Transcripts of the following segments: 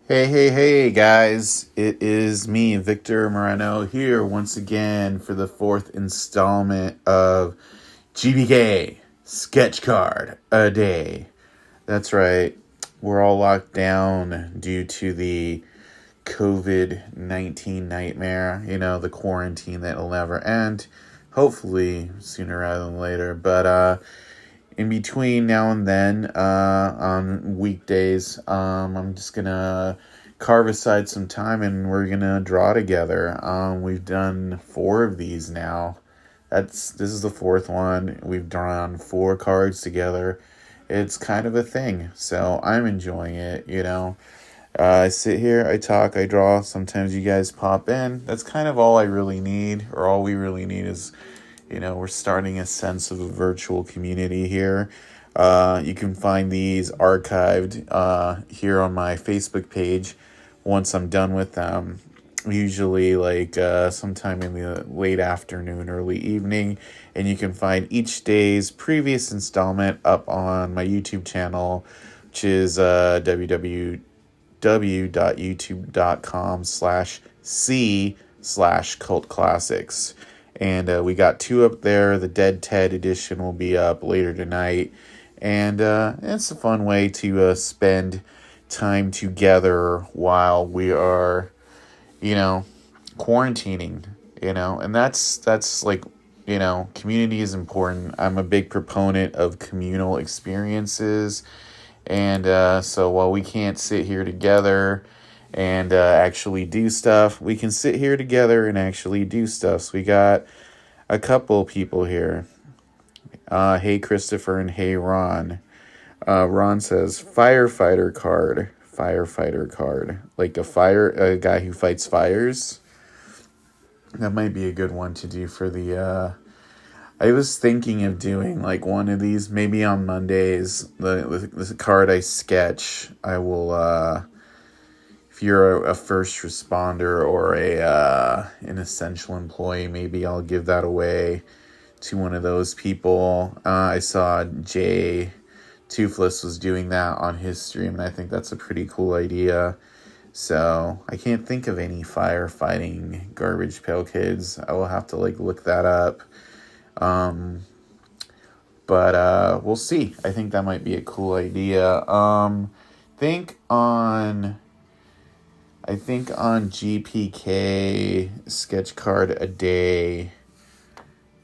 Hey, guys. It is me, Victor Moreno, here once again for the fourth installment of GBK Sketch Card a Day. That's right. We're all locked down due to the COVID-19 nightmare, the quarantine that'll never end. Hopefully sooner rather than later. But, in between now and then, on weekdays, I'm just gonna carve aside some time and we're gonna draw together. We've done 4 of these now. This is the 4th one. We've drawn 4 cards together. It's kind of a thing, so I'm enjoying it. I sit here, I talk, I draw. Sometimes you guys pop in. That's kind of all I really need, or all we really need is we're starting a sense of a virtual community here. You can find these archived here on my Facebook page once I'm done with them. Usually sometime in the late afternoon, early evening. And you can find each day's previous installment up on my YouTube channel, which is www.youtube.com/c/cult classics. And we got 2 up there. The Dead Ted edition will be up later tonight. And it's a fun way to spend time together while we are, quarantining, And that's community is important. I'm a big proponent of communal experiences. And so while we can't sit here together and actually do stuff, we can sit here together and actually do stuff. So we got a couple people here. Hey Christopher and hey Ron. Ron says firefighter card. Like a guy who fights fires. That might be a good one to do for the I was thinking of doing one of these maybe on Mondays. The card I sketch, I will if you're a first responder or an essential employee, maybe I'll give that away to one of those people. I saw Jay Toothless was doing that on his stream, and I think that's a pretty cool idea. So I can't think of any firefighting Garbage Pail Kids. I will have to look that up. But we'll see. I think that might be a cool idea. I think on GPK Sketch Card a Day,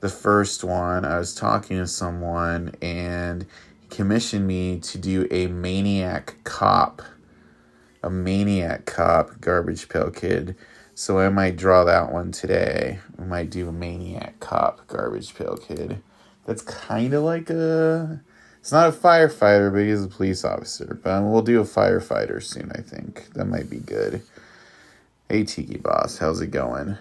the first one, I was talking to someone and he commissioned me to do a MANIAC COP. A MANIAC COP Garbage Pail Kid. So I might draw that one today. I might do a MANIAC COP Garbage Pail Kid. That's kind of it's not a firefighter, but he's a police officer. But we'll do a firefighter soon, I think. That might be good. Hey, Tiki Boss, how's it going?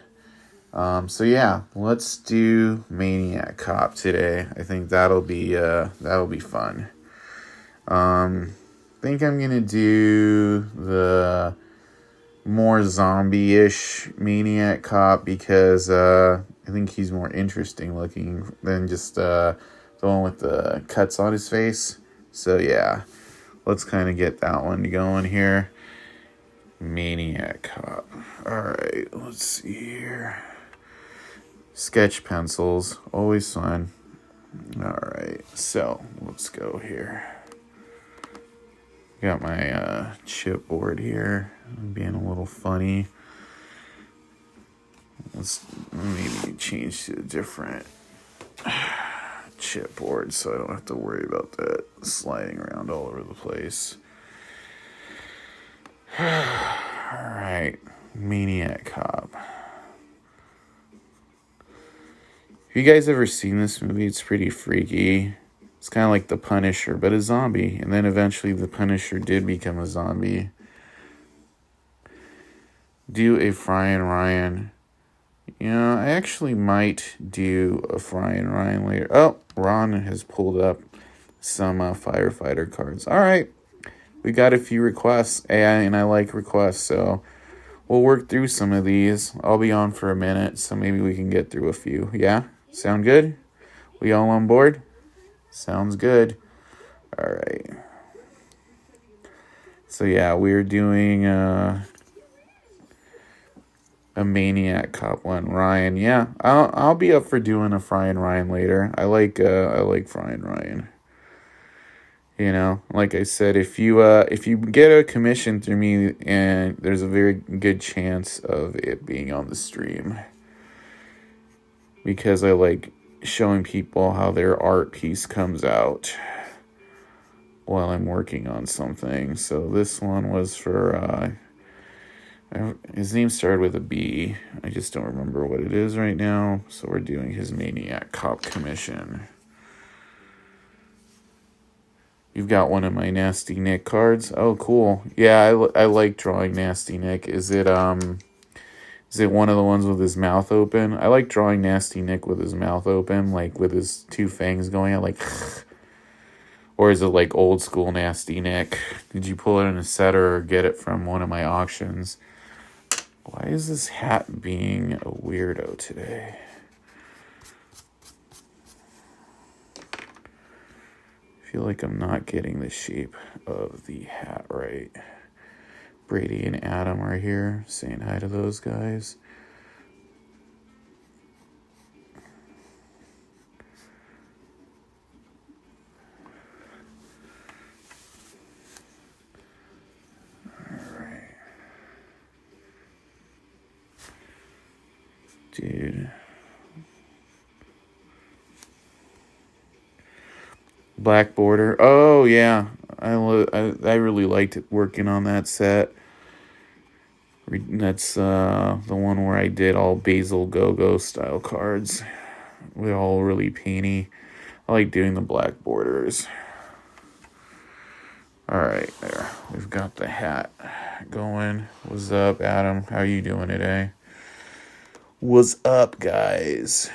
So yeah, let's do MANIAC COP today. I think that'll be fun. I think I'm gonna do the more zombie-ish MANIAC COP because I think he's more interesting looking than just the one with the cuts on his face. So yeah, let's kind of get that one going here. MANIAC COP. Alright, let's see here. Sketch pencils, always fun. Alright, so let's go here. Got my chipboard here. I'm being a little funny. Let's maybe change to a different chipboard so I don't have to worry about that sliding around all over the place. Alright, MANIAC COP. Have you guys ever seen this movie? It's pretty freaky. It's kind of like The Punisher, but a zombie. And then eventually The Punisher did become a zombie. Do a Fry and Ryan. I actually might do a Fry and Ryan later. Oh, Ron has pulled up some firefighter cards. All right. We got a few requests, and I like requests, so we'll work through some of these. I'll be on for a minute, so maybe we can get through a few. Yeah? Sound good? We all on board? Sounds good. All right. So yeah, we're doing a Maniac Cop one. Ryan, yeah, I'll be up for doing a Fry and Ryan later. I like Fry and Ryan. You know, like I said, if you get a commission through me, and there's a very good chance of it being on the stream, because I like showing people how their art piece comes out while I'm working on something. So this one was for his name started with a B. I just don't remember what it is right now. So we're doing his Maniac Cop commission. You've got one of my Nasty Nick cards. Oh, cool. Yeah, I like drawing Nasty Nick. Is it one of the ones with his mouth open? I like drawing Nasty Nick with his mouth open, like with his two fangs going out, like. Or is it like old school Nasty Nick? Did you pull it in a set or get it from one of my auctions? Why is this hat being a weirdo today? I feel like I'm not getting the shape of the hat right. Brady and Adam are here saying hi to those guys. Alright. Dude. Black border. Oh, yeah. I really liked it working on that set. That's the one where I did all Basil Go-Go style cards. They're all really painty. I like doing the black borders. Alright, there. We've got the hat going. What's up, Adam? How you doing today? What's up, guys?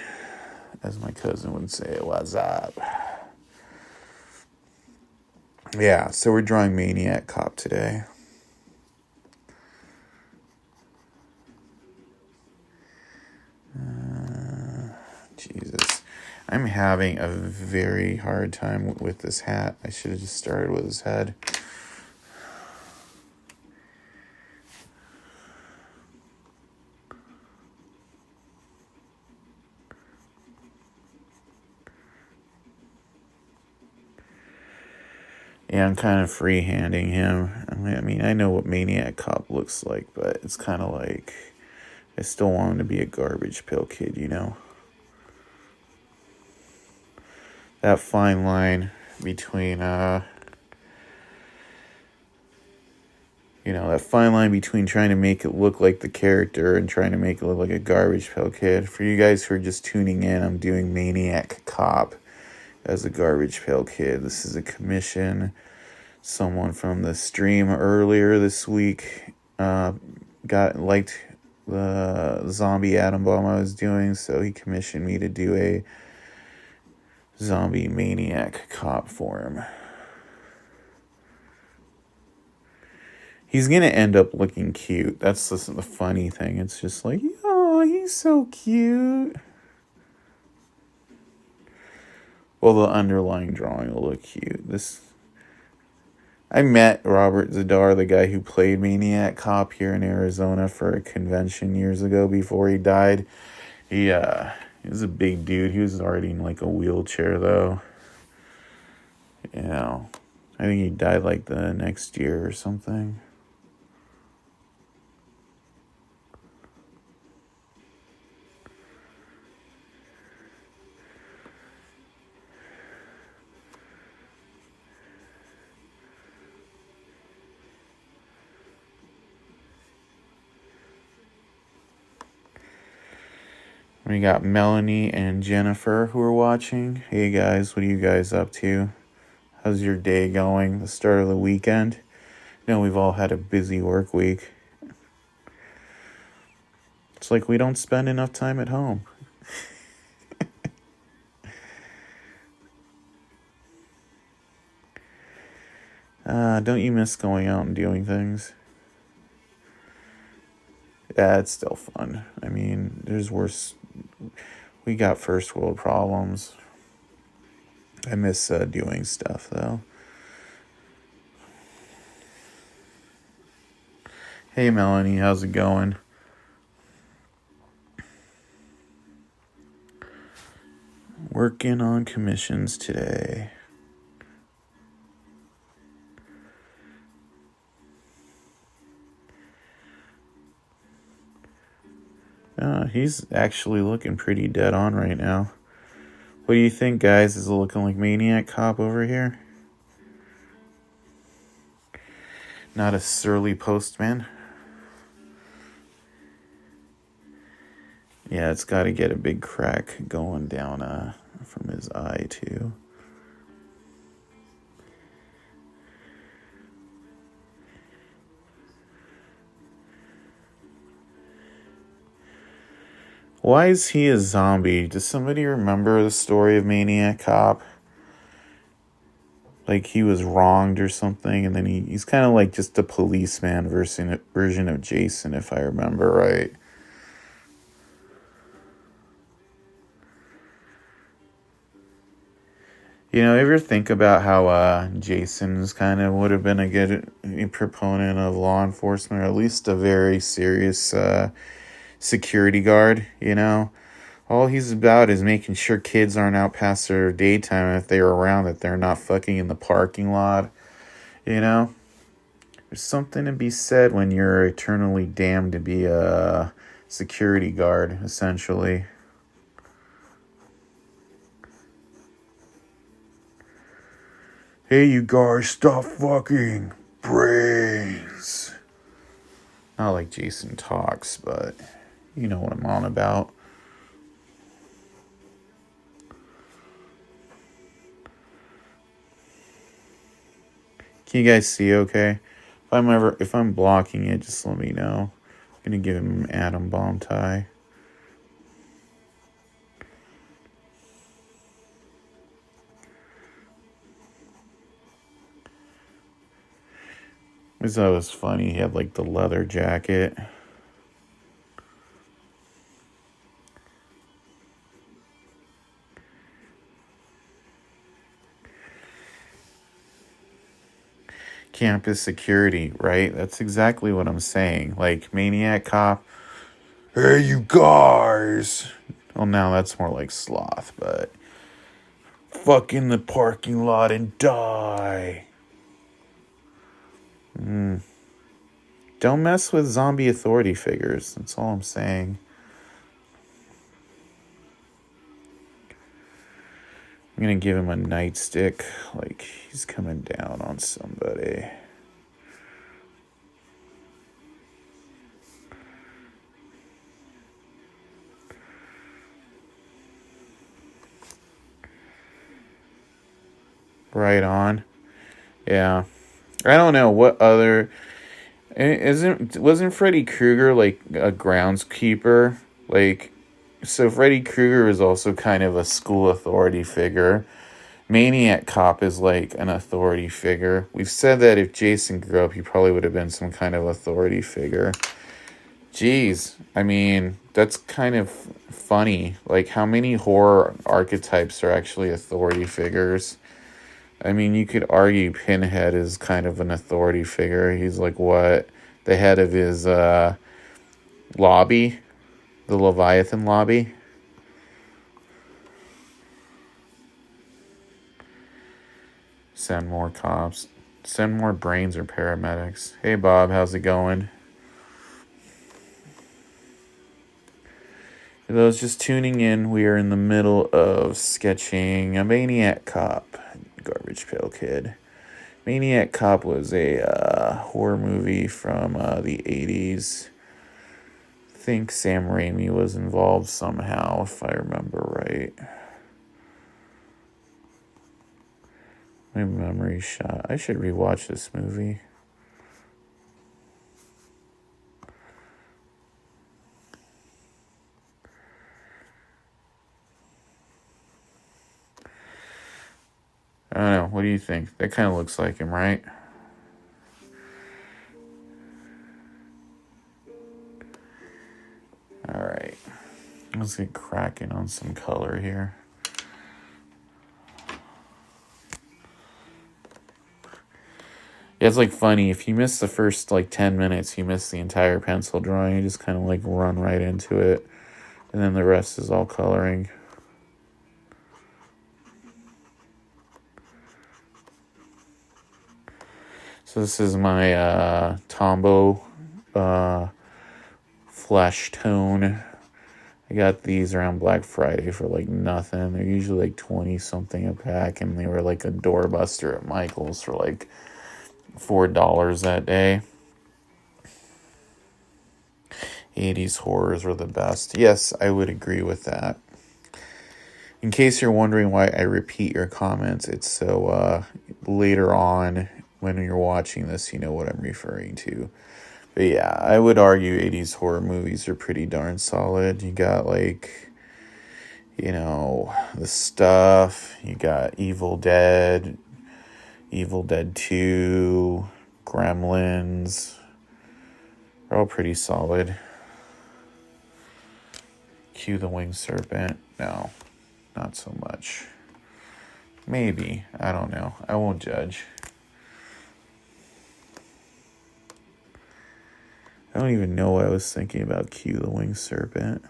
As my cousin would say, what's up? Yeah, so we're drawing Maniac Cop today. Jesus. I'm having a very hard time with this hat. I should have just started with his head. Yeah, I'm kind of freehanding him. I mean, I know what Maniac Cop looks like, but it's kind of like I still want him to be a Garbage Pail Kid, you know? That fine line between, that fine line between trying to make it look like the character and trying to make it look like a Garbage Pail Kid. For you guys who are just tuning in, I'm doing Maniac Cop as a Garbage Pail Kid. This is a commission. Someone from the stream earlier this week liked the zombie atom bomb I was doing, so he commissioned me to do a zombie Maniac Cop for him. He's gonna end up looking cute. That's the funny thing. It's just like, oh, he's so cute. Well, the underlying drawing will look cute. I met Robert Zadar, the guy who played Maniac Cop here in Arizona for a convention years ago before he died. He was a big dude. He was already in like a wheelchair though. You know, I think he died like the next year or something. We got Melanie and Jennifer who are watching. Hey guys, what are you guys up to? How's your day going? The start of the weekend? You know, we've all had a busy work week. It's like we don't spend enough time at home. Don't you miss going out and doing things? Yeah, it's still fun. I mean, there's worse. We got first world problems. I miss doing stuff, though. Hey, Melanie, how's it going? Working on commissions today. He's actually looking pretty dead on right now. What do you think, guys? Is it looking like Maniac Cop over here? Not a surly postman? Yeah, it's got to get a big crack going down from his eye, too. Why is he a zombie? Does somebody remember the story of Maniac Cop? Like he was wronged or something, and then he's kind of like just a policeman version of Jason, if I remember right. You know, ever think about how Jason's kind of would have been a good proponent of law enforcement, or at least a very serious security guard, you know? All he's about is making sure kids aren't out past their daytime, and if they're around, that they're not fucking in the parking lot, you know? There's something to be said when you're eternally damned to be a security guard, essentially. Hey, you guys, stop fucking brains. Not like Jason talks, but you know what I'm on about. Can you guys see okay? If I'm blocking it, just let me know. I'm gonna give him an atom bomb tie. I thought it was funny. He had like the leather jacket. Campus security, right? That's exactly what I'm saying. Like Maniac Cop. Hey, you guys. Well, now that's more like Sloth, but fuck in the parking lot and die. Don't mess with zombie authority figures. That's all I'm saying. I'm gonna give him a nightstick, like he's coming down on somebody. Right on. Yeah. I don't know what other wasn't Freddy Krueger like a groundskeeper? Like, so Freddy Krueger is also kind of a school authority figure. Maniac Cop is like an authority figure. We've said that if Jason grew up, he probably would have been some kind of authority figure. Jeez, I mean, that's kind of funny. Like, how many horror archetypes are actually authority figures? I mean, you could argue Pinhead is kind of an authority figure. He's like what? The head of his lobby? The Leviathan lobby? Send more cops. Send more brains or paramedics. Hey, Bob, how's it going? For those just tuning in, we are in the middle of sketching a Maniac Cop. Garbage Pail Kid. Maniac Cop was a horror movie from the 80s. I think Sam Raimi was involved somehow, if I remember right. My memory shot. I should rewatch this movie. I don't know. What do you think? That kind of looks like him, right? All right. Let's get cracking on some color here. It's like funny. If you miss the first like 10 minutes, you miss the entire pencil drawing. You just kind of like run right into it. And then the rest is all coloring. So this is my Tombow flesh tone. I got these around Black Friday for like nothing. They're usually like 20 something a pack, and they were like a doorbuster at Michael's for like $4 that day. 80s horrors were the best. Yes, I would agree with that. In case you're wondering why I repeat your comments, it's so later on when you're watching this, you know what I'm referring to. But yeah, I would argue 80s horror movies are pretty darn solid. You got like, you know, The Stuff. You got Evil Dead 2, Gremlins. They're all pretty solid. Cue the Winged Serpent. No, not so much. Maybe. I don't know. I won't judge. I don't even know why I was thinking about Cue the Winged Serpent.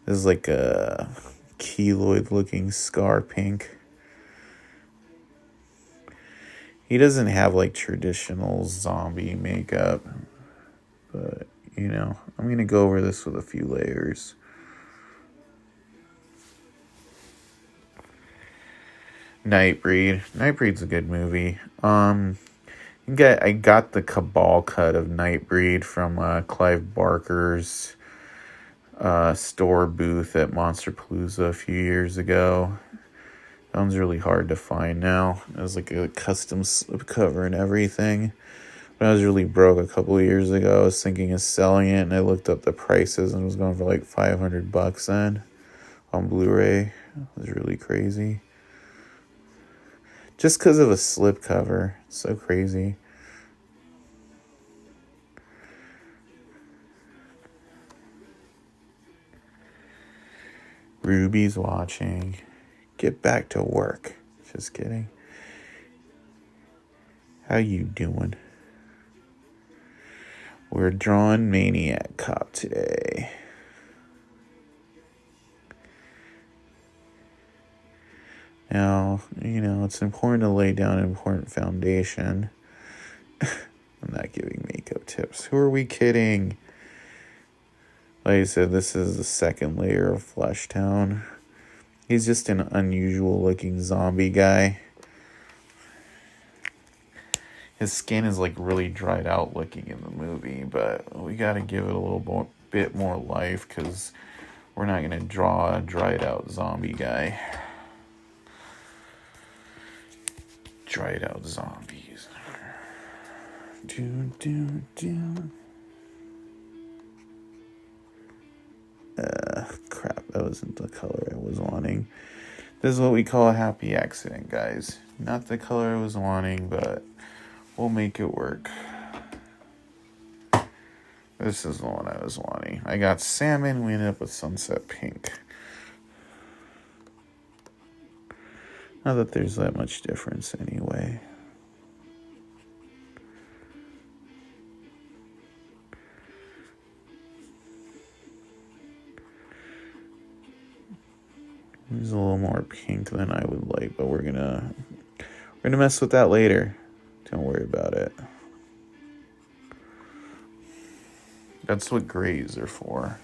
This is like a keloid looking Scar Pink. He doesn't have like traditional zombie makeup, but you know, I'm going to go over this with a few layers. Nightbreed. Nightbreed's a good movie. I got the Cabal cut of Nightbreed from Clive Barker's store booth at Monsterpalooza a few years ago. That one's really hard to find now. It was like a custom slipcover and everything. When I was really broke a couple of years ago, I was thinking of selling it, and I looked up the prices and it was going for like $500 then on Blu-ray. It was really crazy. Just because of a slipcover. It's so crazy. Ruby's watching. Get back to work. Just kidding. How you doing? We're drawing Maniac Cop today. Now, you know, it's important to lay down an important foundation. I'm not giving makeup tips. Who are we kidding? Like I said, this is the second layer of Flesh Town. He's just an unusual looking zombie guy. His skin is like really dried out looking in the movie, but we gotta give it a little bit more life because we're not gonna draw a dried out zombie guy. Dried out zombies. Crap, that wasn't the color I was wanting. This is what we call a happy accident, guys. Not the color I was wanting, but we'll make it work. This is the one I was wanting. I got salmon, we ended up with sunset pink. Not that there's that much difference anyway. There's a little more pink than I would like, but we're gonna mess with that later. Don't worry about it. That's what grays are for.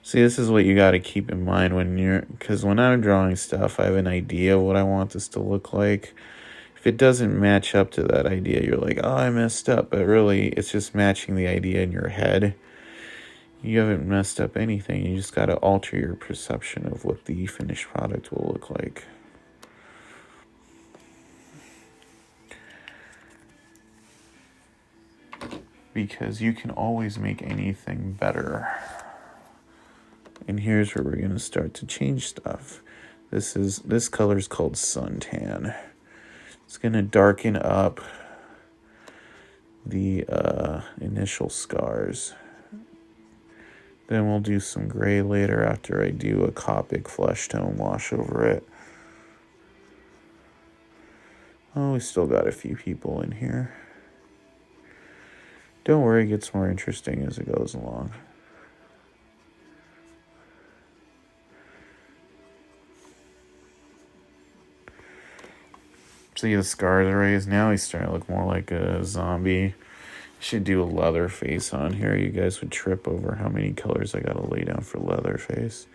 See, this is what you got to keep in mind because when I'm drawing stuff, I have an idea of what I want this to look like. If it doesn't match up to that idea, you're like, oh, I messed up. But really, it's just matching the idea in your head. You haven't messed up anything. You just got to alter your perception of what the finished product will look like. Because you can always make anything better. And here's where we're going to start to change stuff. This color is called suntan. It's going to darken up the initial scars. Then we'll do some gray later after I do a Copic flesh tone wash over it. Oh, we still got a few people in here. Don't worry, it gets more interesting as it goes along. See the scars raised. Now he's starting to look more like a zombie. Should do a leather face on here. You guys would trip over how many colors I gotta lay down for leather face.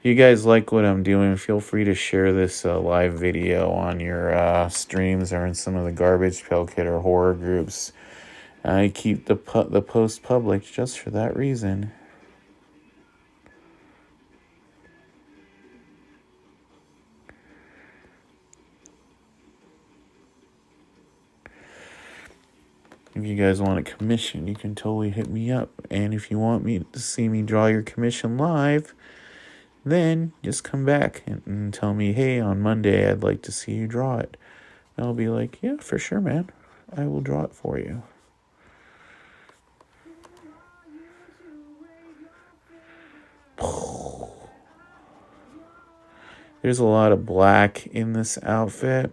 You guys like what I'm doing, feel free to share this live video on your streams or in some of the Garbage Pail Kid or horror groups. I keep the post public just for that reason. If you guys want a commission, you can totally hit me up. And if you want me to see me draw your commission live, then just come back and tell me, hey, on Monday, I'd like to see you draw it. And I'll be like, yeah, for sure, man. I will draw it for you. There's a lot of black in this outfit,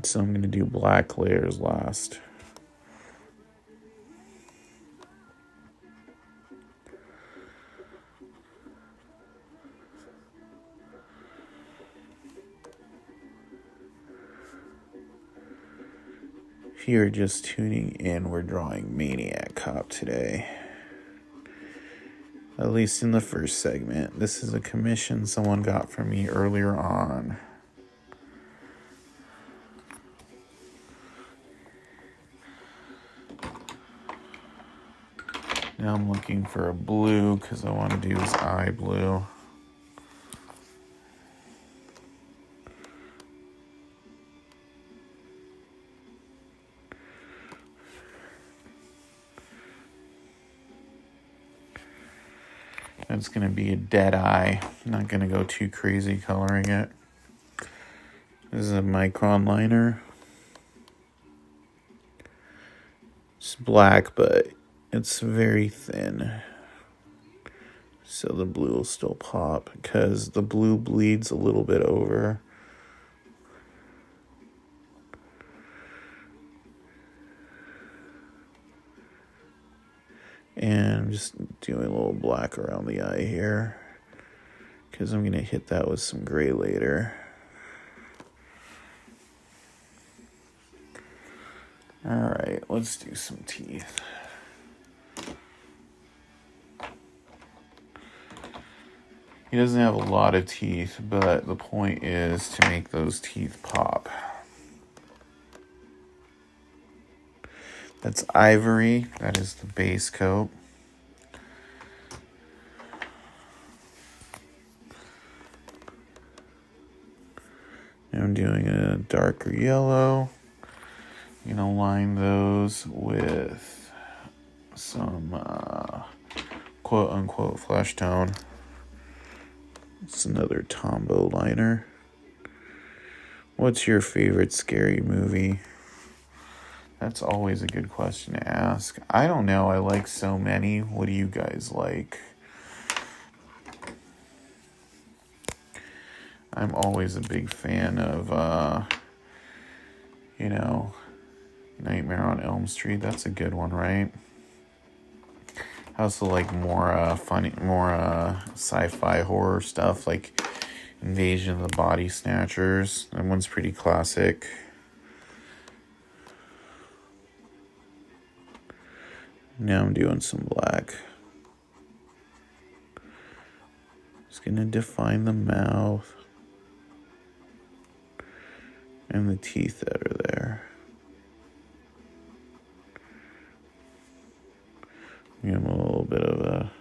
so I'm going to do black layers last. If you're just tuning in, we're drawing Maniac Cop today. At least in the first segment. This is a commission someone got from me earlier on. Now I'm looking for a blue because I want to do his eye blue. It's going to be a dead eye. I'm not going to go too crazy coloring it. This is a micron liner. It's black, but it's very thin. So the blue will still pop because the blue bleeds a little bit over. And I'm just doing a little black around the eye here because I'm going to hit that with some gray later. All right, let's do some teeth. He doesn't have a lot of teeth, but the point is to make those teeth pop. That's ivory. That is the base coat. I'm doing a darker yellow. I'm going to line those with some quote-unquote flesh tone. It's another Tombow liner. What's your favorite scary movie? That's always a good question to ask. I don't know. I like so many. What do you guys like? I'm always a big fan of, Nightmare on Elm Street. That's a good one, right? I also like more funny, more sci-fi horror stuff like Invasion of the Body Snatchers. That one's pretty classic. Now I'm doing some black. Just gonna define the mouth and the teeth that are there. Give them a little bit of a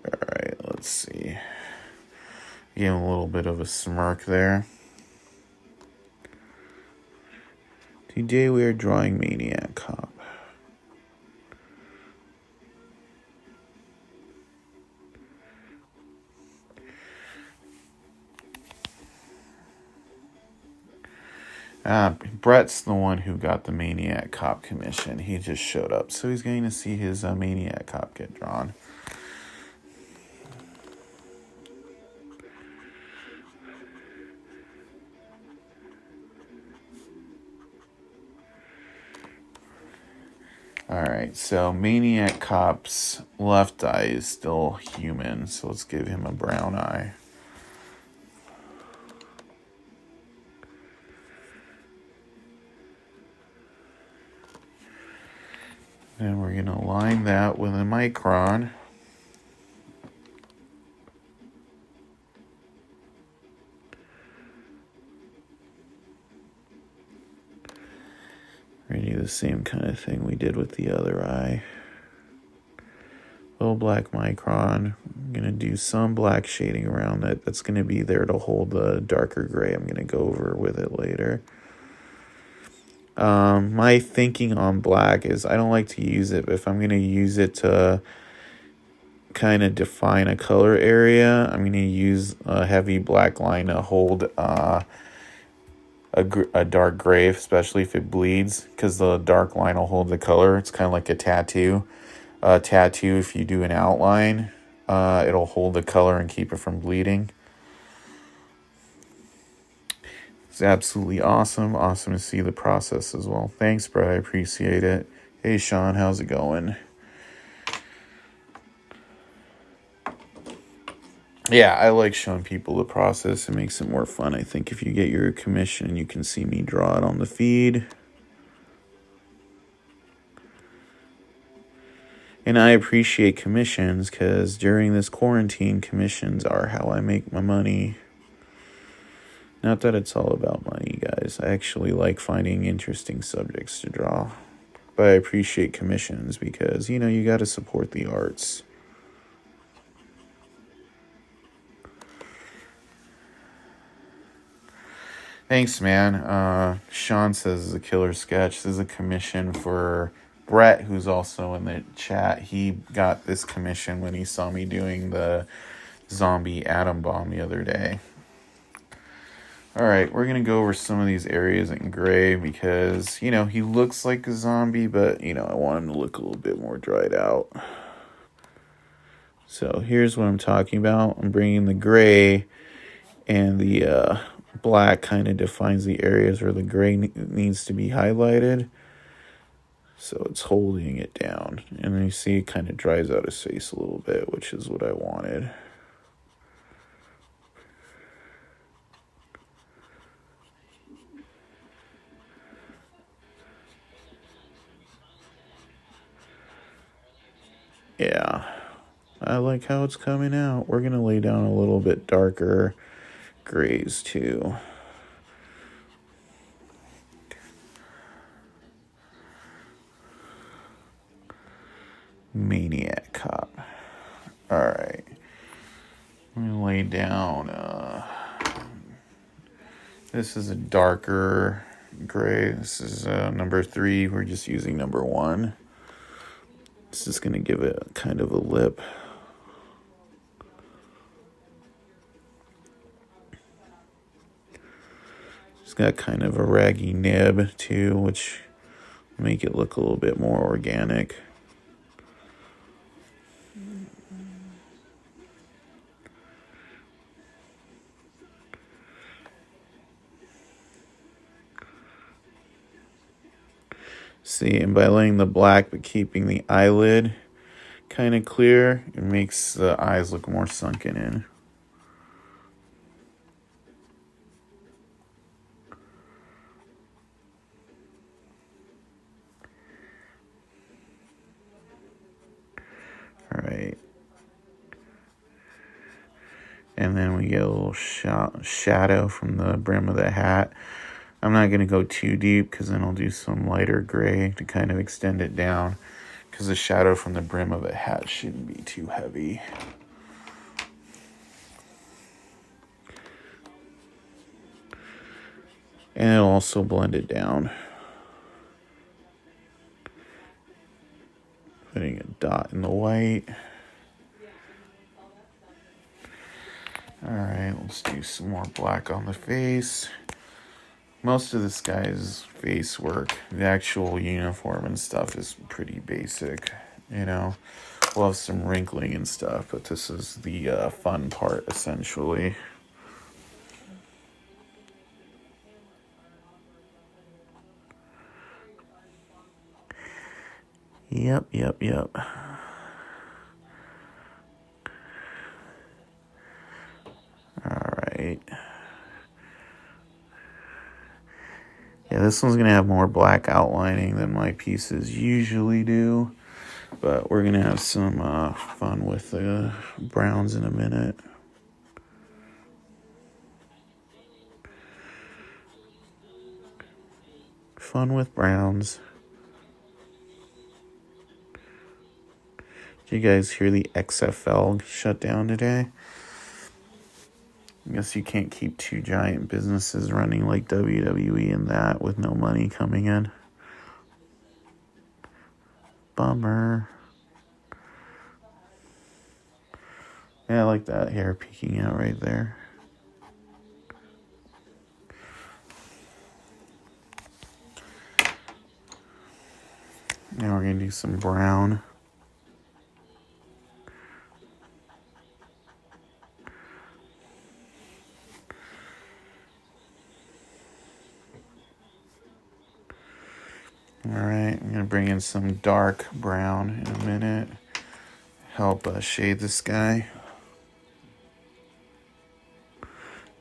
Alright, let's see. Give him a little bit of a smirk there. Today we are drawing Maniac Cop. Brett's the one who got the Maniac Cop commission. He just showed up, so he's going to see his Maniac Cop get drawn. Alright, so Maniac Cop's left eye is still human, so let's give him a brown eye. And we're going to line that with a micron. We're going to do the same kind of thing we did with the other eye. Little black micron. I'm going to do some black shading around that. That's going to be there to hold the darker gray. I'm going to go over with it later. My thinking on black is I don't like to use it, but if I'm going to use it to kind of define a color area, I'm going to use a heavy black line to hold a dark gray, especially if it bleeds, because the dark line will hold the color. It's kind of like a tattoo. Tattoo, if you do an outline, it'll hold the color and keep it from bleeding. It's absolutely awesome. Awesome to see the process as well. Thanks, Brett. I appreciate it. Hey, Sean, how's it going? Yeah, I like showing people the process. It makes it more fun. I think if you get your commission, you can see me draw it on the feed. And I appreciate commissions because during this quarantine, commissions are how I make my money. Not that it's all about money, guys. I actually like finding interesting subjects to draw. But I appreciate commissions because, you got to support the arts. Thanks, man. Sean says it's a killer sketch. This is a commission for Brett, who's also in the chat. He got this commission when he saw me doing the zombie atom bomb the other day. Alright, we're going to go over some of these areas in gray because, he looks like a zombie, but, I want him to look a little bit more dried out. So here's what I'm talking about. I'm bringing the gray, and the black kind of defines the areas where the gray needs to be highlighted. So it's holding it down. And then you see it kind of dries out his face a little bit, which is what I wanted. Yeah, I like how it's coming out. We're going to lay down a little bit darker grays too. Maniac Cop. Alright. I'm going to lay down. This is a darker gray. This is number 3. We're just using number 1. This is going to give it kind of a lip. It's got kind of a raggy nib too, which will make it look a little bit more organic. See, and by laying the black but keeping the eyelid kind of clear, it makes the eyes look more sunken in. Alright. And then we get a little shadow from the brim of the hat. I'm not going to go too deep because then I'll do some lighter gray to kind of extend it down, because the shadow from the brim of a hat shouldn't be too heavy. And it'll also blend it down. Putting a dot in the white. Alright, let's do some more black on the face. Most of this guy's face work, the actual uniform and stuff is pretty basic, you know. We'll have some wrinkling and stuff, but this is the fun part, essentially. Yep. Alright. Yeah, this one's going to have more black outlining than my pieces usually do. But we're going to have some fun with the browns in a minute. Fun with browns. Did you guys hear the XFL shut down today? I guess you can't keep two giant businesses running like WWE and that with no money coming in. Bummer. Yeah, I like that hair peeking out right there. Now we're going to do some brown. Alright, I'm going to bring in some dark brown in a minute. Help shade this guy.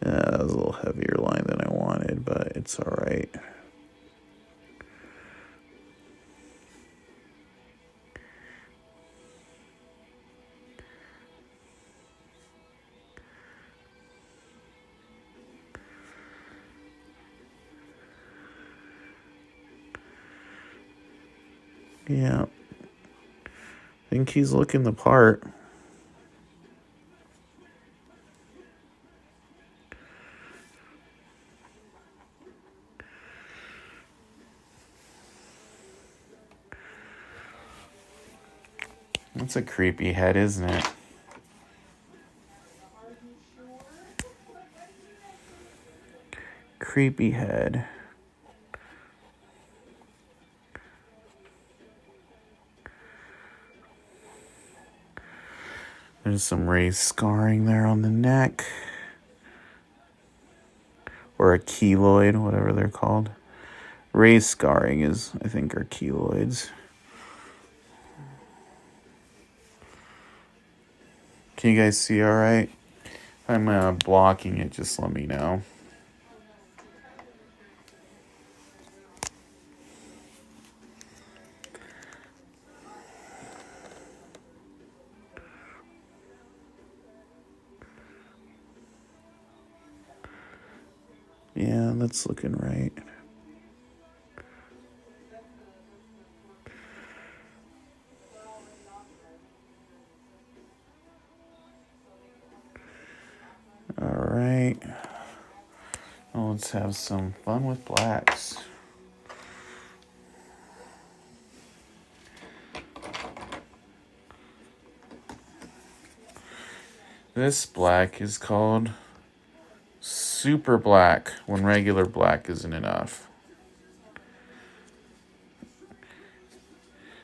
That was a little heavier line than I wanted, but it's alright. Yeah. I think he's looking the part. That's a creepy head, isn't it? Creepy head. There's some raised scarring there on the neck. Or a keloid, whatever they're called. Raised scarring is, I think, are keloids. Can you guys see all right? If I'm blocking it, just let me know. Yeah, that's looking right. All right. Well, let's have some fun with blacks. This black is called super black when regular black isn't enough.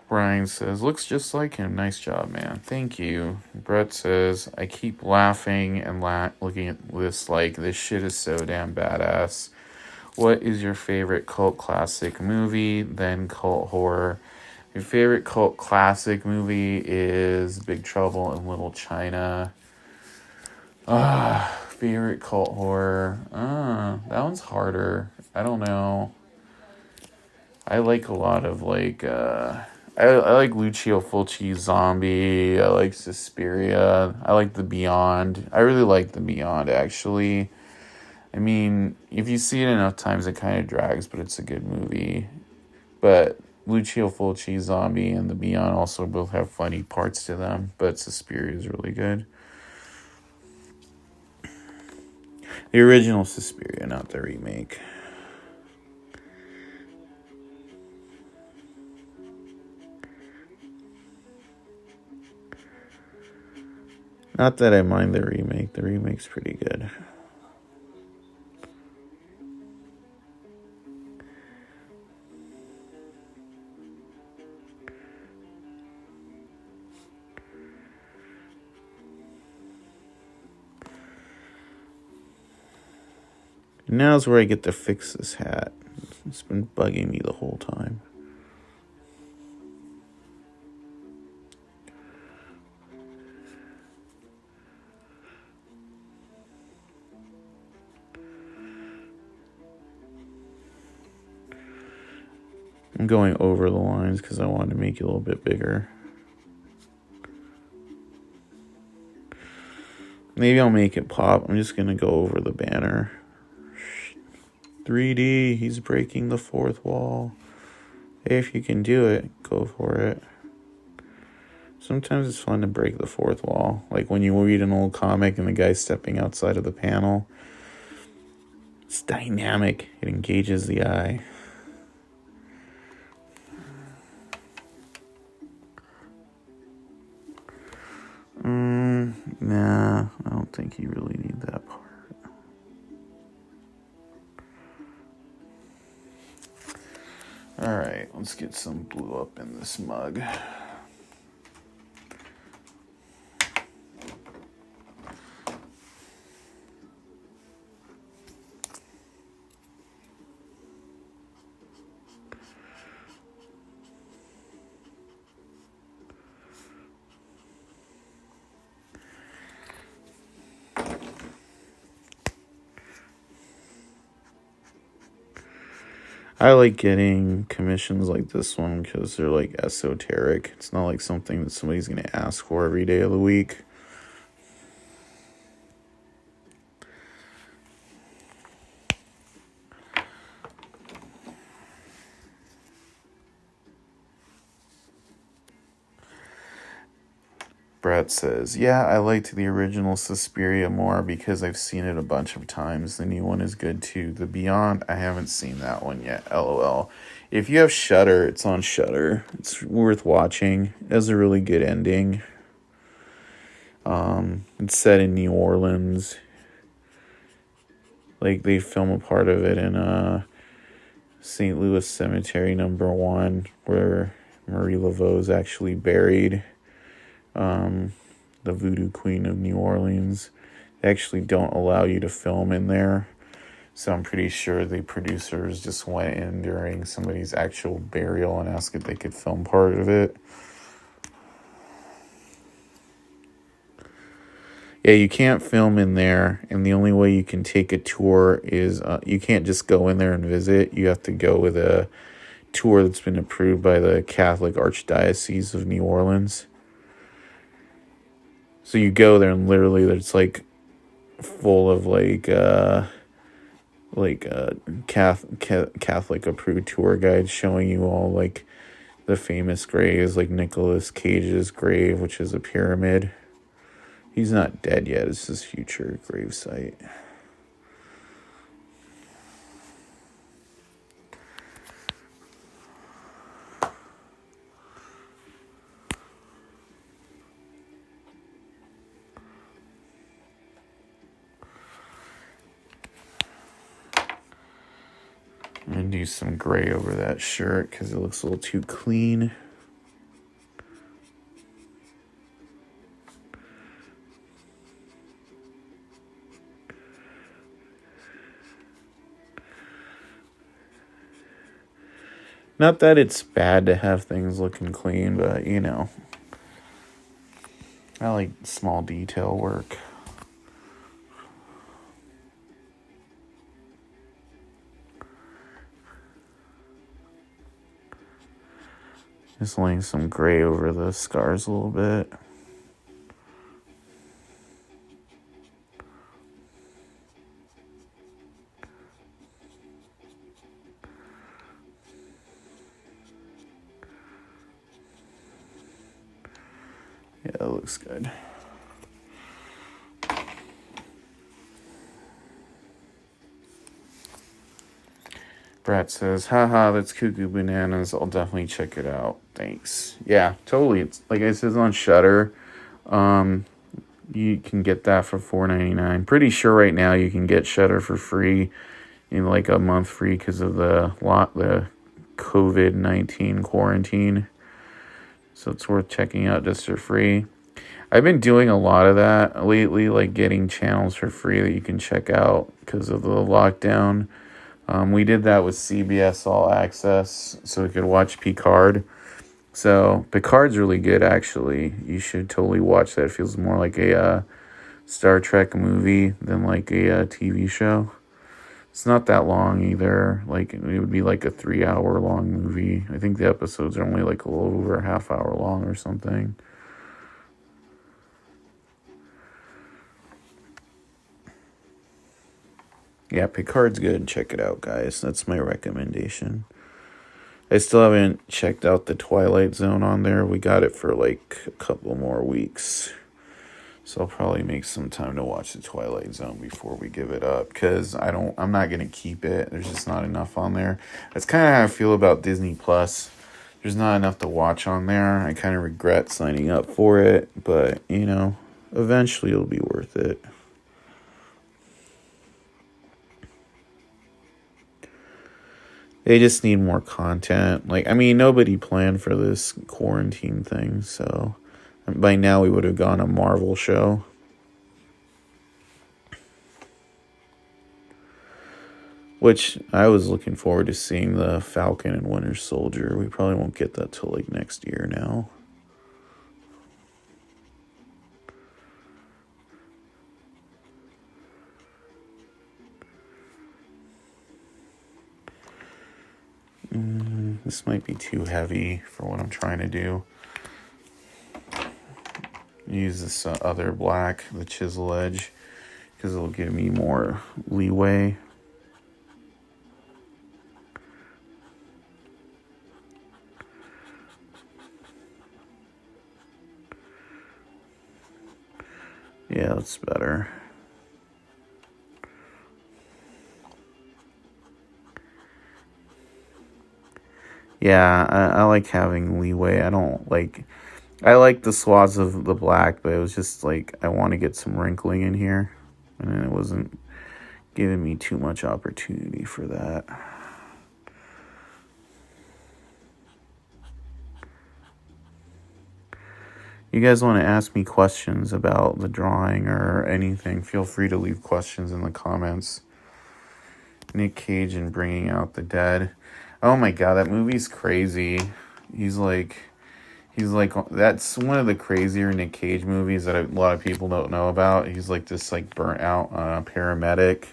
Brian says, looks just like him. Nice job, man. Thank you. Brett says, I keep laughing and looking at this like, this shit is so damn badass. What is your favorite cult classic movie? Then cult horror. Your favorite cult classic movie is Big Trouble in Little China. Favorite cult horror. That one's harder. I don't know. I like a lot of like, I like Lucio Fulci's Zombie. I like Suspiria. I like The Beyond. I really like The Beyond, actually. I mean, if you see it enough times, it kind of drags, but it's a good movie. But Lucio Fulci's Zombie and The Beyond also both have funny parts to them, but Suspiria is really good. The original Suspiria, not the remake. Not that I mind the remake. The remake's pretty good. Now's where I get to fix this hat. It's been bugging me the whole time. I'm going over the lines because I wanted to make it a little bit bigger. Maybe I'll make it pop. I'm just going to go over the banner. 3D, he's breaking the fourth wall. Hey, if you can do it, go for it. Sometimes it's fun to break the fourth wall. Like when you read an old comic and the guy's stepping outside of the panel. It's dynamic. It engages the eye. Nah, I don't think you really need that part. Alright, let's get some blue up in this mug. I like getting commissions like this one because they're like esoteric. It's not like something that somebody's going to ask for every day of the week. Brett says, yeah, I liked the original Suspiria more because I've seen it a bunch of times. The new one is good too. The Beyond, I haven't seen that one yet. LOL. If you have Shudder, it's on Shudder. It's worth watching. It has a really good ending. It's set in New Orleans. Like they film a part of it in St. Louis Cemetery number 1, where Marie Laveau is actually buried. The Voodoo Queen of New Orleans. They actually don't allow you to film in there. So I'm pretty sure the producers just went in during somebody's actual burial and asked if they could film part of it. Yeah, you can't film in there, and the only way you can take a tour is you can't just go in there and visit. You have to go with a tour that's been approved by the Catholic Archdiocese of New Orleans. So you go there and literally it's like full of Catholic approved tour guides showing you all like the famous graves, like Nicolas Cage's grave, which is a pyramid. He's not dead yet. It's his future gravesite. I'm going to do some gray over that shirt because it looks a little too clean. Not that it's bad to have things looking clean, but, you know, I like small detail work. Just laying some gray over the scars a little bit. Yeah, that looks good. Brad says, haha, that's cuckoo bananas. I'll definitely check it out. Thanks. Yeah, totally. It's like I said, it's on Shudder. You can get that for $4.99. Pretty sure right now you can get Shudder for free, in like a month free because of the COVID-19 quarantine. So it's worth checking out just for free. I've been doing a lot of that lately, like getting channels for free that you can check out because of the lockdown. We did that with CBS All Access so we could watch Picard. So Picard's really good, actually. You should totally watch that. It feels more like a Star Trek movie than like a TV show. It's not that long either. Like, it would be like a 3-hour long movie. I think the episodes are only like a little over a half hour long or something. Yeah, Picard's good. Check it out, guys. That's my recommendation. I still haven't checked out the Twilight Zone on there. We got it for like a couple more weeks. So I'll probably make some time to watch the Twilight Zone before we give it up. Because I'm not going to keep it. There's just not enough on there. That's kind of how I feel about Disney Plus. There's not enough to watch on there. I kind of regret signing up for it. But, eventually it'll be worth it. They just need more content. Nobody planned for this quarantine thing, so by now we would have gone a Marvel show. Which I was looking forward to seeing the Falcon and Winter Soldier. We probably won't get that till like next year now. This might be too heavy for what I'm trying to do. Use this other black, the chisel edge, because it'll give me more leeway. Yeah, that's better. Yeah, I like having leeway. I like the swaths of the black, but it was just like, I want to get some wrinkling in here. And it wasn't giving me too much opportunity for that. You guys want to ask me questions about the drawing or anything, feel free to leave questions in the comments. Nick Cage and Bringing Out the Dead. Oh my god, that movie's crazy. He's like, that's one of the crazier Nick Cage movies that a lot of people don't know about. He's like this like burnt out paramedic.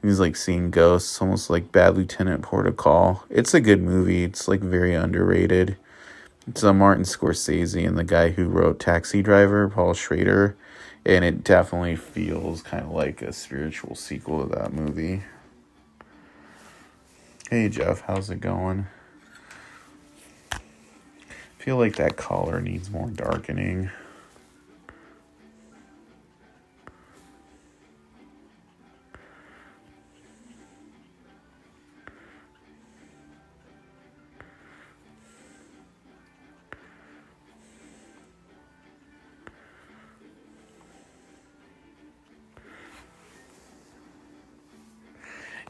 He's like seeing ghosts, almost like Bad Lieutenant Protocol. It's a good movie. It's like very underrated. It's Martin Scorsese and the guy who wrote Taxi Driver, Paul Schrader. And it definitely feels kind of like a spiritual sequel to that movie. Hey Jeff, how's it going? I feel like that collar needs more darkening.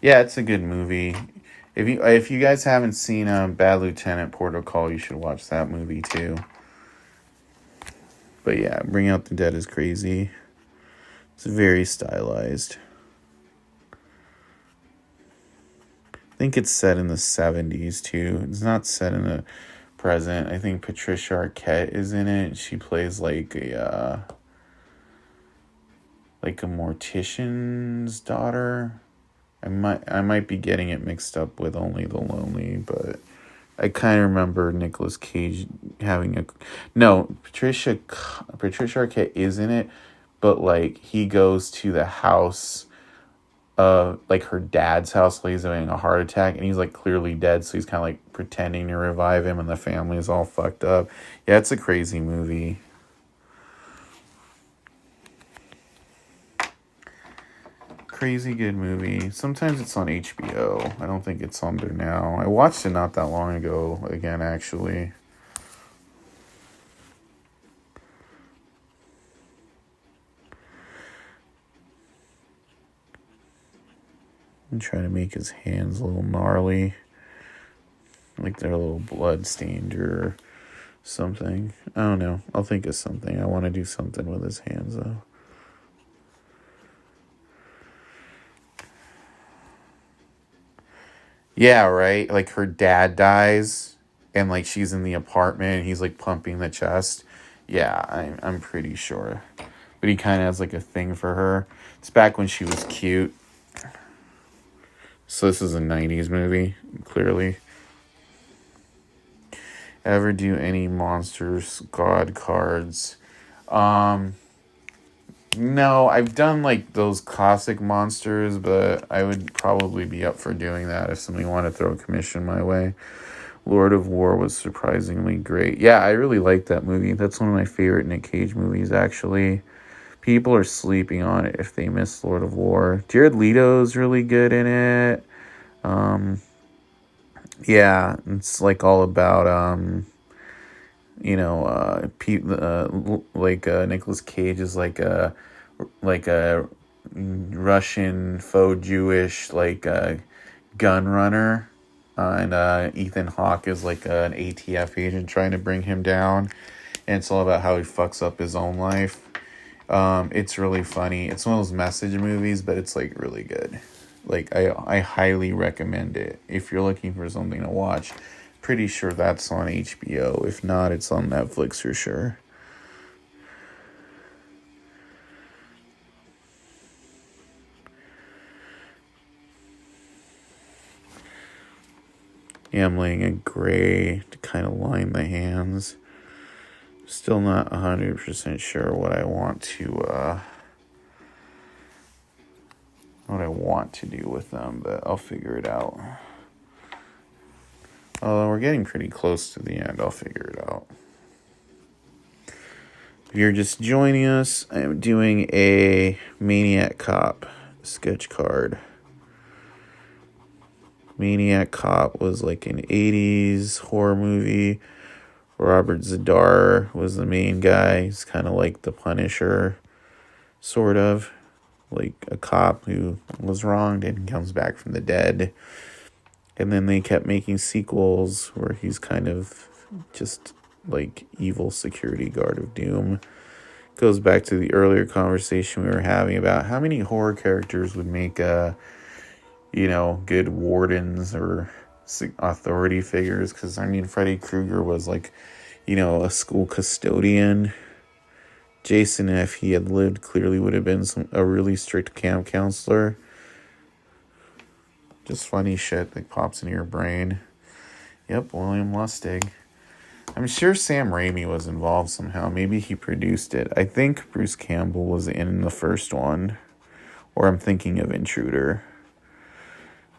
Yeah, it's a good movie. If you guys haven't seen Bad Lieutenant Protocol, you should watch that movie too. But yeah, Bring Out the Dead is crazy. It's very stylized. I think it's set in the 70s too. It's not set in the present. I think Patricia Arquette is in it. She plays like a mortician's daughter. I might be getting it mixed up with Only the Lonely, but I kind of remember Nicolas Cage having Patricia Arquette is in it, but like he goes to the house of like her dad's house while he's having a heart attack, and he's like clearly dead, so he's kind of like pretending to revive him, and the family is all fucked up. Yeah, it's a crazy movie. Crazy good movie. Sometimes it's on HBO. I don't think it's on there now. I watched it not that long ago again, actually. I'm trying to make his hands a little gnarly. Like they're a little blood stained or something. I don't know. I'll think of something. I want to do something with his hands, though. Yeah, right? Like her dad dies and like she's in the apartment and he's like pumping the chest. Yeah, I'm pretty sure. But he kind of has like a thing for her. It's back when she was cute. So this is a 90s movie, clearly. Ever do any Monsters God cards? No, I've done like those classic monsters, but I would probably be up for doing that if somebody wanted to throw a commission my way. Lord of War was surprisingly great. Yeah, I really liked that movie. That's one of my favorite Nick Cage movies, actually. People are sleeping on it if they miss Lord of War. Jared Leto's really good in it. Yeah, it's like all about Nicolas Cage is like a Russian faux Jewish gun runner, and Ethan Hawke is like an ATF agent trying to bring him down, and it's all about how he fucks up his own life. It's really funny. It's one of those message movies, but it's like really good. Like I highly recommend it if you're looking for something to watch. Pretty sure that's on HBO. If not, it's on Netflix for sure. Yeah, I'm laying a gray to kind of line the hands. Still not 100% sure what I want to do with them, but I'll figure it out. Although we're getting pretty close to the end, I'll figure it out. If you're just joining us, I'm doing a Maniac Cop sketch card. Maniac Cop was like an 80s horror movie. Robert Zadar was the main guy. He's kind of like the Punisher, sort of. Like a cop who was wronged and comes back from the dead. And then they kept making sequels where he's kind of just like evil security guard of doom. Goes back to the earlier conversation we were having about how many horror characters would make good wardens or authority figures. Because I mean, Freddy Krueger was like, a school custodian. Jason, if he had lived, clearly would have been a really strict camp counselor. Just funny shit that pops into your brain. Yep, William Lustig. I'm sure Sam Raimi was involved somehow. Maybe he produced it. I think Bruce Campbell was in the first one. Or I'm thinking of Intruder.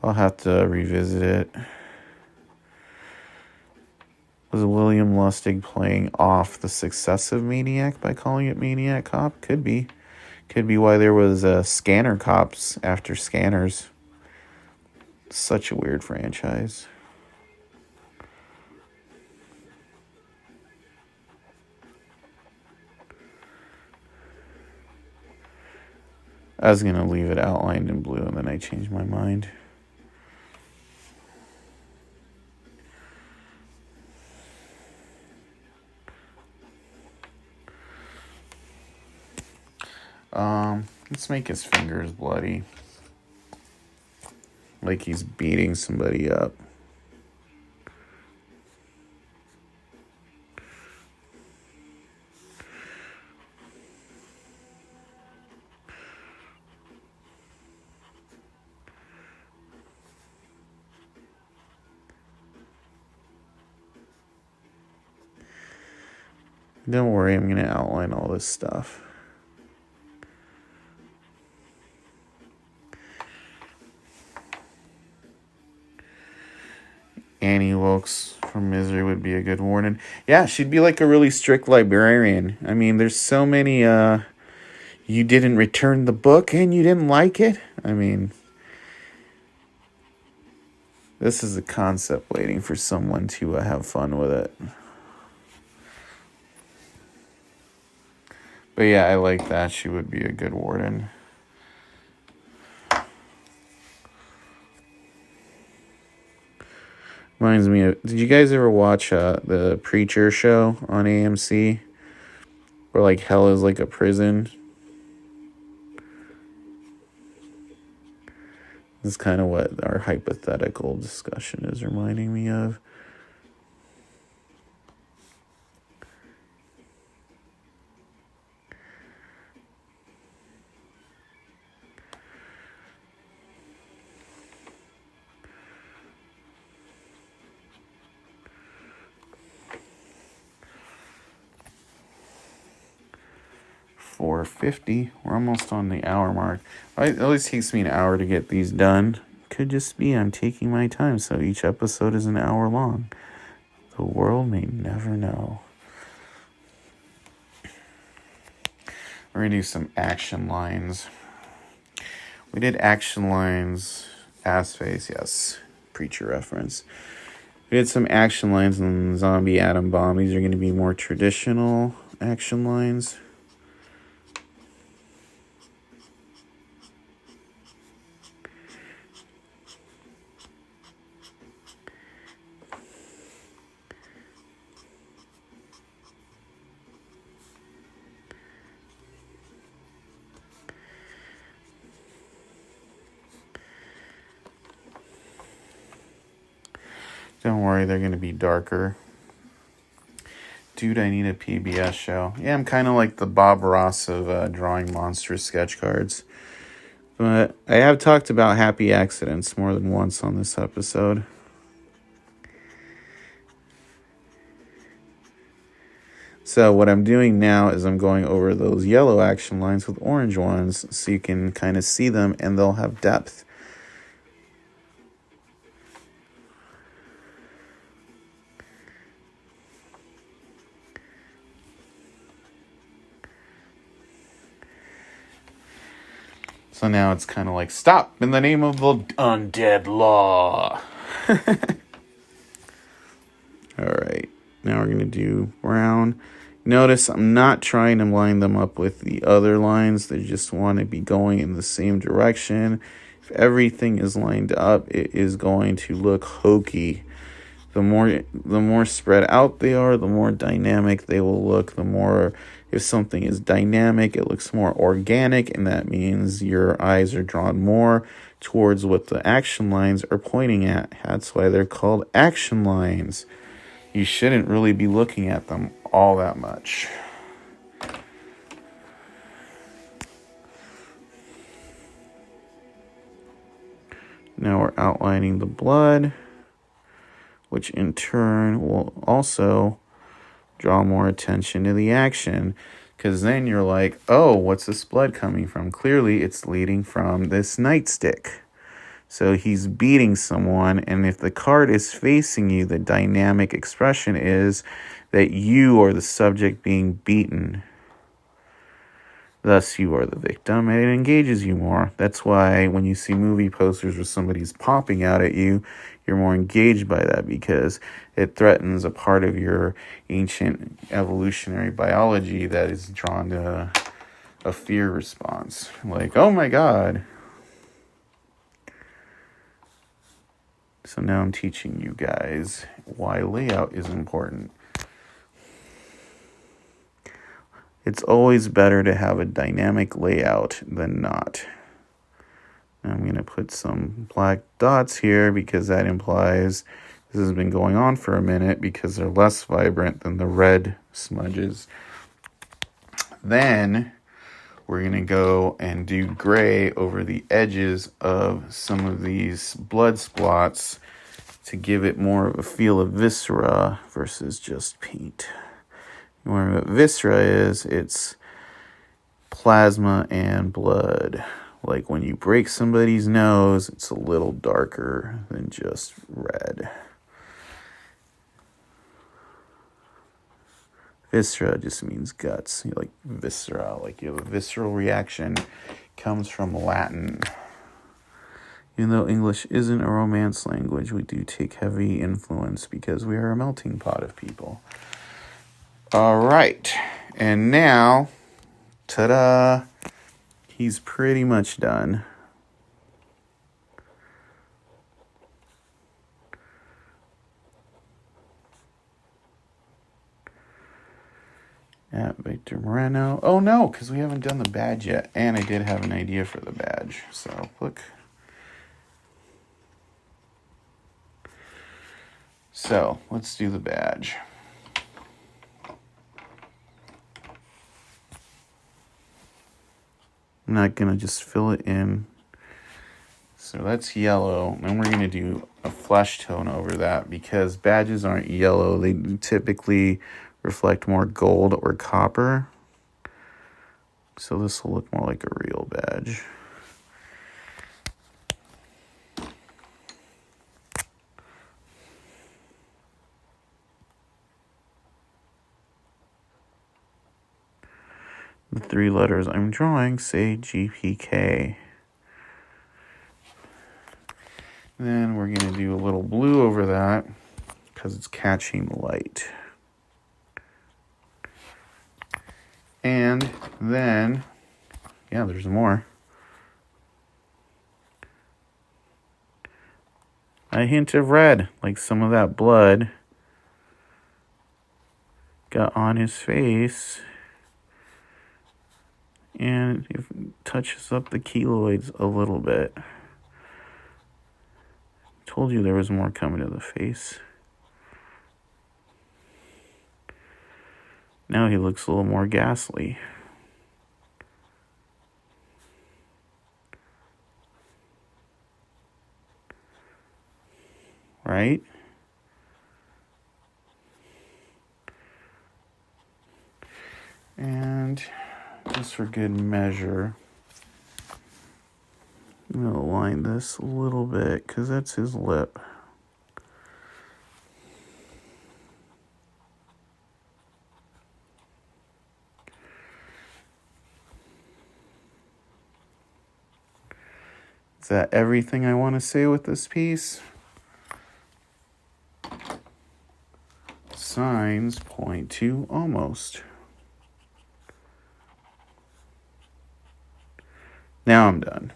I'll have to revisit it. Was William Lustig playing off the success of Maniac by calling it Maniac Cop? Could be. Could be why there was Scanner Cops after Scanners. Such a weird franchise. I was going to leave it outlined in blue, and then I changed my mind. Let's make his fingers bloody. Like he's beating somebody up. Don't worry, I'm going to outline all this stuff. Annie Wilkes from Misery would be a good warden. Yeah, she'd be like a really strict librarian. I mean, there's so many, you didn't return the book and you didn't like it. I mean, this is a concept waiting for someone to have fun with it. But yeah, I like that. She would be a good warden. Reminds me of, did you guys ever watch the Preacher show on AMC? Where like hell is like a prison? This is kind of what our hypothetical discussion is reminding me of. $4.50. We're almost on the hour mark. It always takes me an hour to get these done. Could just be I'm taking my time, so each episode is an hour long. The world may never know. We're going to do some action lines. We did action lines. Ass face, yes. Preacher reference. We did some action lines on Zombie Atom Bomb. These are going to be more traditional action lines. Don't worry, they're going to be darker. Dude, I need a PBS show. Yeah, I'm kind of like the Bob Ross of drawing monstrous sketch cards. But I have talked about happy accidents more than once on this episode. So what I'm doing now is I'm going over those yellow action lines with orange ones so you can kind of see them and they'll have depth. So now it's kind of like, stop in the name of the undead law. All right, now we're going to do brown. Notice I'm not trying to line them up with the other lines. They just want to be going in the same direction. If everything is lined up, it is going to look hokey. The more spread out they are, the more dynamic they will look. The more, if something is dynamic, it looks more organic, and that means your eyes are drawn more towards what the action lines are pointing at. That's why they're called action lines. You shouldn't really be looking at them all that much. Now we're outlining the blood, which in turn will also draw more attention to the action, because then you're like, oh, what's this blood coming from? Clearly it's leading from this nightstick. So he's beating someone, and if the card is facing you, the dynamic expression is that you are the subject being beaten. Thus, you are the victim, and it engages you more. That's why when you see movie posters where somebody's popping out at you, you're more engaged by that because it threatens a part of your ancient evolutionary biology that is drawn to a fear response. Like, oh my God. So now I'm teaching you guys why layout is important. It's always better to have a dynamic layout than not. I'm going to put some black dots here because that implies this has been going on for a minute because they're less vibrant than the red smudges. Then we're going to go and do gray over the edges of some of these blood splots to give it more of a feel of viscera versus just paint. You want to know what viscera is? It's plasma and blood. Like when you break somebody's nose, it's a little darker than just red. Viscera just means guts. You like viscera, like you have a visceral reaction. Comes from Latin. Even though English isn't a Romance language, we do take heavy influence because we are a melting pot of people. All right, and now, ta-da, he's pretty much done. At Victor Moreno. Oh no, because we haven't done the badge yet. And I did have an idea for the badge. So look. So let's do the badge. I'm not going to just fill it in. So that's yellow. And we're going to do a flesh tone over that because badges aren't yellow. They typically reflect more gold or copper. So this will look more like a real badge. The 3 letters I'm drawing say GPK. Then we're going to do a little blue over that because it's catching light. And then, yeah, there's more. A hint of red, like some of that blood got on his face. And it touches up the keloids a little bit. Told you there was more coming to the face. Now he looks a little more ghastly. Right? And just for good measure, I'm going to line this a little bit because that's his lip. Is that everything I want to say with this piece? Signs point to almost. Now I'm done.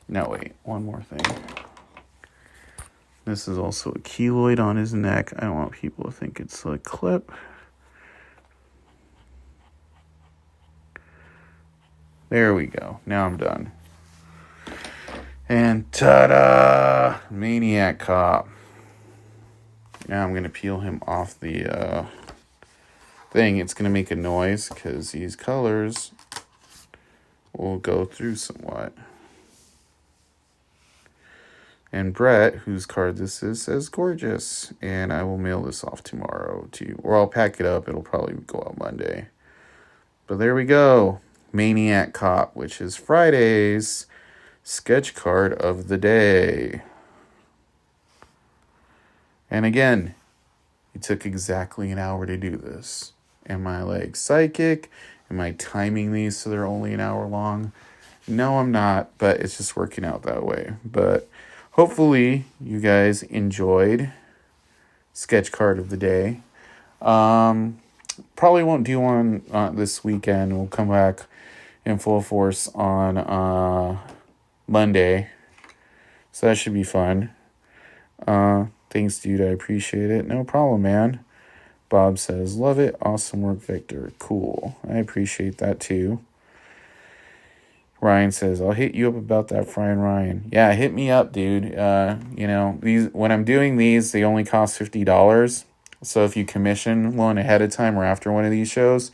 Now wait, one more thing. This is also a keloid on his neck. I don't want people to think it's a clip. There we go. Now I'm done. And ta-da! Maniac Cop. Now I'm going to peel him off the thing. It's going to make a noise because these colors will go through somewhat. And Brett, whose card this is, says gorgeous. And I will mail this off tomorrow to, or I'll pack it up. It'll probably go out Monday. But there we go. Maniac Cop, which is Friday's sketch card of the day. And again, it took exactly an hour to do this. Am I like psychic? Am I timing these so they're only an hour long? No, I'm not, but it's just working out that way. But hopefully you guys enjoyed sketch card of the day. Probably won't do one this weekend. We'll come back in full force on Monday. So that should be fun. Thanks, dude. I appreciate it. No problem, man. Bob says, love it. Awesome work, Victor. Cool. I appreciate that, too. Ryan says, I'll hit you up about that Frying Ryan. Yeah, hit me up, dude. These when I'm doing these, they only cost $50. So if you commission one ahead of time or after one of these shows,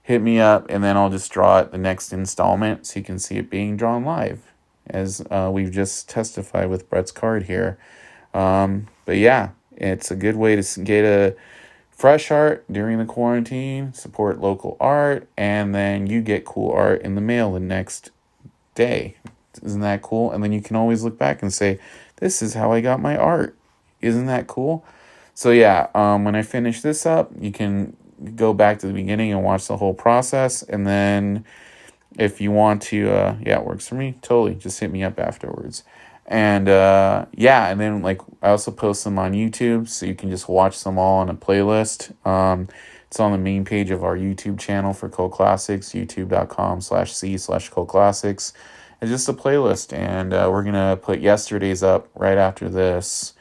hit me up, and then I'll just draw it the next installment so you can see it being drawn live, as we've just testified with Brett's card here. But yeah, it's a good way to get a fresh art during the quarantine, support local art, and then you get cool art in the mail the next day. Isn't that cool? And then you can always look back and say, this is how I got my art. Isn't that cool? So yeah, when I finish this up, you can go back to the beginning and watch the whole process. And then if you want to, it works for me. Totally. Just hit me up afterwards. And and then like I also post them on YouTube, so you can just watch them all on a playlist. It's on the main page of our YouTube channel for Cult Classics, youtube.com/c/Cult Classics. It's just a playlist, and we're gonna put yesterday's up right after this.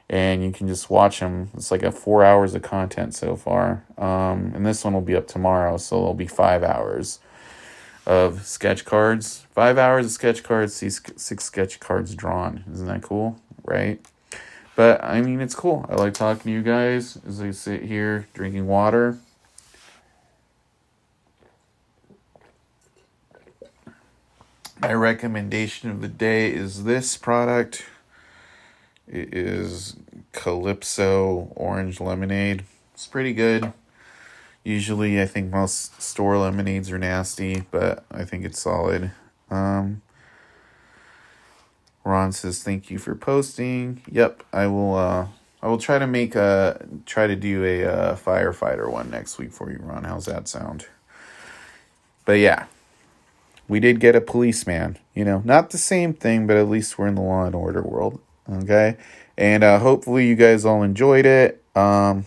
and you can just watch them. It's like 4 hours of content so far. And this one will be up tomorrow, so it'll be 5 hours of sketch cards. 5 hours of sketch cards, see 6 sketch cards drawn. Isn't that cool? Right? But, I mean, it's cool. I like talking to you guys as I sit here drinking water. My recommendation of the day is this product. It is Calypso Orange Lemonade. It's pretty good. Usually, I think most store lemonades are nasty, but I think it's solid. Ron says, thank you for posting. Yep, I will try to do a firefighter one next week for you, Ron. How's that sound? But yeah, we did get a policeman. Not the same thing, but at least we're in the law and order world. Okay, and hopefully you guys all enjoyed it. I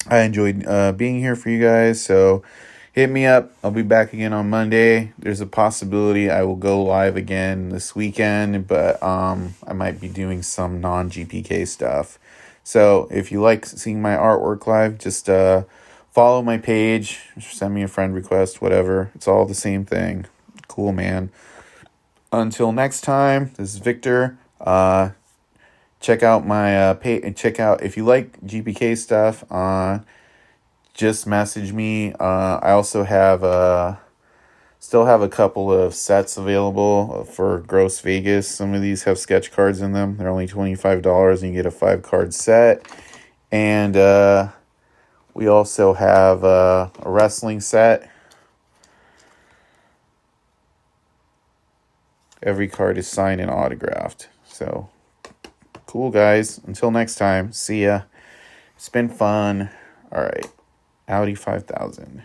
enjoyed being here for you guys, so hit me up. I'll be back again on Monday. There's a possibility I will go live again this weekend, but I might be doing some non-GPK stuff. So if you like seeing my artwork live, just follow my page, send me a friend request, whatever. It's all the same thing. Cool, man. Until next time, this is Victor. Check out my page, and check out if you like GPK stuff. Just message me. I also still have a couple of sets available for Gross Vegas. Some of these have sketch cards in them. They're only $25, and you get a 5-card set. And we also have a wrestling set. Every card is signed and autographed. So, cool, guys. Until next time, see ya. It's been fun. All right. Audi 5000.